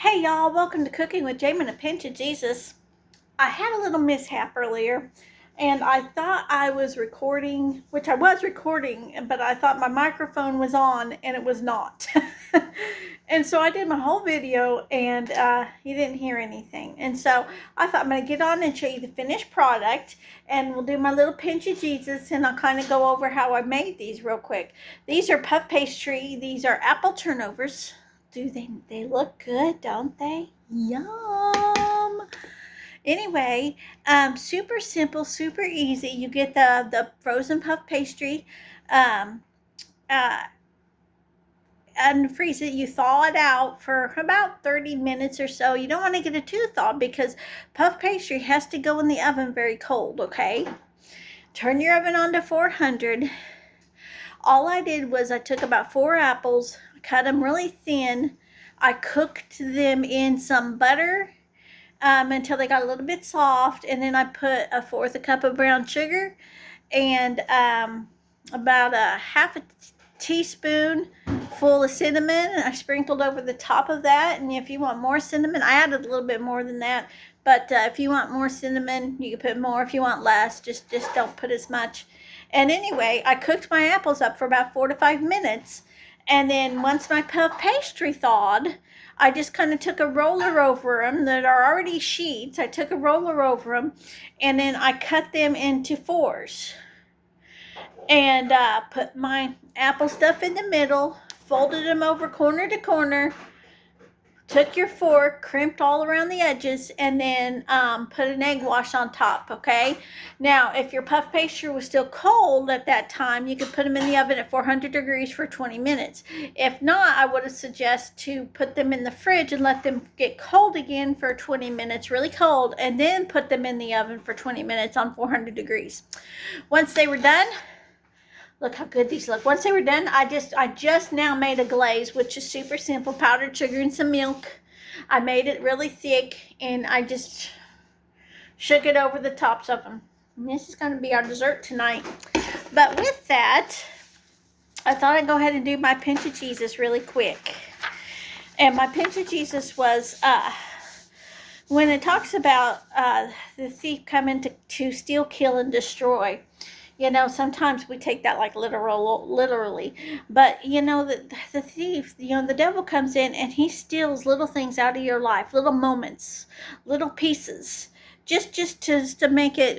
Hey y'all, welcome to Cooking with Jamie and a Pinch of Jesus. I had a little mishap earlier and I thought I was recording, which I was recording, but I thought my microphone was on and it was not. And so I did my whole video and you didn't hear anything. And so I thought I'm going to get on and show you the finished product and we'll do my little Pinch of Jesus and I'll kind of go over how I made these real quick. These are puff pastry. These are apple turnovers. They look good, don't they? Yum. Anyway, super simple, super easy. You get the frozen puff pastry, um, and freeze it. You thaw it out for about 30 minutes or so. You don't want to get it too thawed because puff pastry has to go in the oven very cold, okay? Turn your oven on to 400. All I did was I took about 4 apples, cut them really thin. I cooked them in some butter until they got a little bit soft, and then I put 1/4 cup of brown sugar and about a half a teaspoon full of cinnamon. I sprinkled over the top of that, and if you want more cinnamon, I added a little bit more than that, but if you want more cinnamon, you can put more. If you want less, just don't put as much. And anyway, I cooked my apples up for about 4 to 5 minutes. And then once my puff pastry thawed, I just kind of took a roller over them that are already sheets. I took a roller over them and then I cut them into 4s. And put my apple stuff in the middle, folded them over corner to corner, took your fork, crimped all around the edges, and then put an egg wash on top, okay? Now, if your puff pastry was still cold at that time, you could put them in the oven at 400 degrees for 20 minutes. If not, I would suggest to put them in the fridge and let them get cold again for 20 minutes, really cold, and then put them in the oven for 20 minutes on 400 degrees. Once they were done, look how good these look. Once they were done, I just now made a glaze, which is super simple. Powdered sugar and some milk. I made it really thick, and I just shook it over the tops of them. And this is going to be our dessert tonight. But with that, I thought I'd go ahead and do my Pinch of Jesus really quick. And my Pinch of Jesus was, when it talks about the thief coming to steal, kill, and destroy. You know, sometimes we take that like literally. But, you know, the thief, you know, the devil comes in and he steals little things out of your life, little moments, little pieces, just to make it,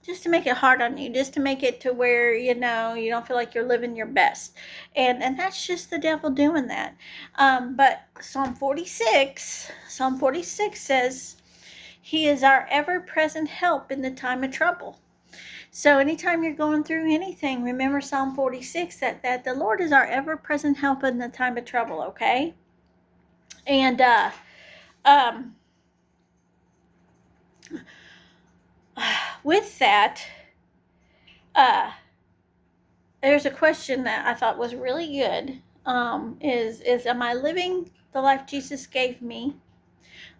just to make it hard on you, just to make it to where, you know, you don't feel like you're living your best. And that's just the devil doing that. But Psalm 46 says, he is our ever-present help in the time of trouble. So anytime you're going through anything, remember Psalm 46, that the Lord is our ever-present help in the time of trouble, okay? And with that, there's a question that I thought was really good. Is am I living the life Jesus gave me?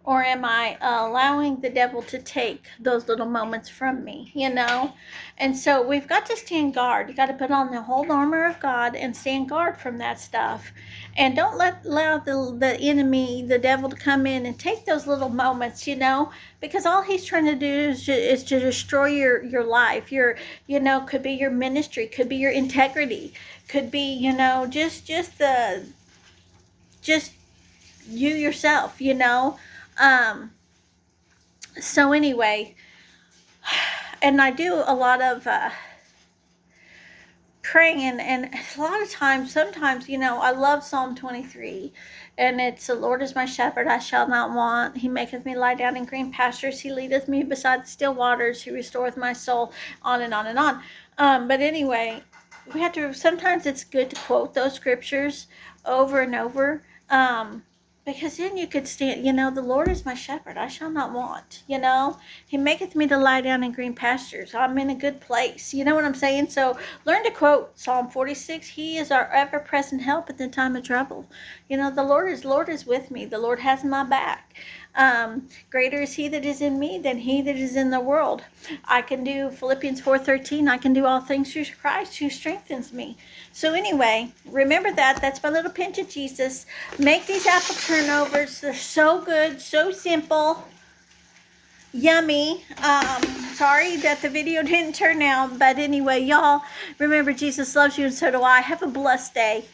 Or am I allowing the devil to take those little moments from me, you know? And so we've got to stand guard. You got to put on the whole armor of God and stand guard from that stuff. And don't allow the enemy, the devil, to come in and take those little moments, you know? Because all he's trying to do is to destroy your life. You know, could be your ministry, could be your integrity, could be, you know, just you yourself, you know? So anyway, and I do a lot of praying, and a lot of times, sometimes, you know, I love Psalm 23, and it's, the Lord is my shepherd, I shall not want. He maketh me lie down in green pastures. He leadeth me beside the still waters. He restoreth my soul, on and on and on. But anyway, we have to, sometimes it's good to quote those scriptures over and over, because then you could stand, you know, the Lord is my shepherd, I shall not want, you know. He maketh me to lie down in green pastures. I'm in a good place. You know what I'm saying? So learn to quote Psalm 46. He is our ever-present help at the time of trouble. You know, the Lord is with me. The Lord has my back. Greater is he that is in me than he that is in the world. I can do Philippians 4:13. I can do all things through Christ who strengthens me. So anyway, remember that. That's my little pinch of Jesus. Make these apple turnovers. They're so good, so simple, yummy. Sorry that the video didn't turn out, but anyway, y'all, remember Jesus loves you and so do I. Have a blessed day.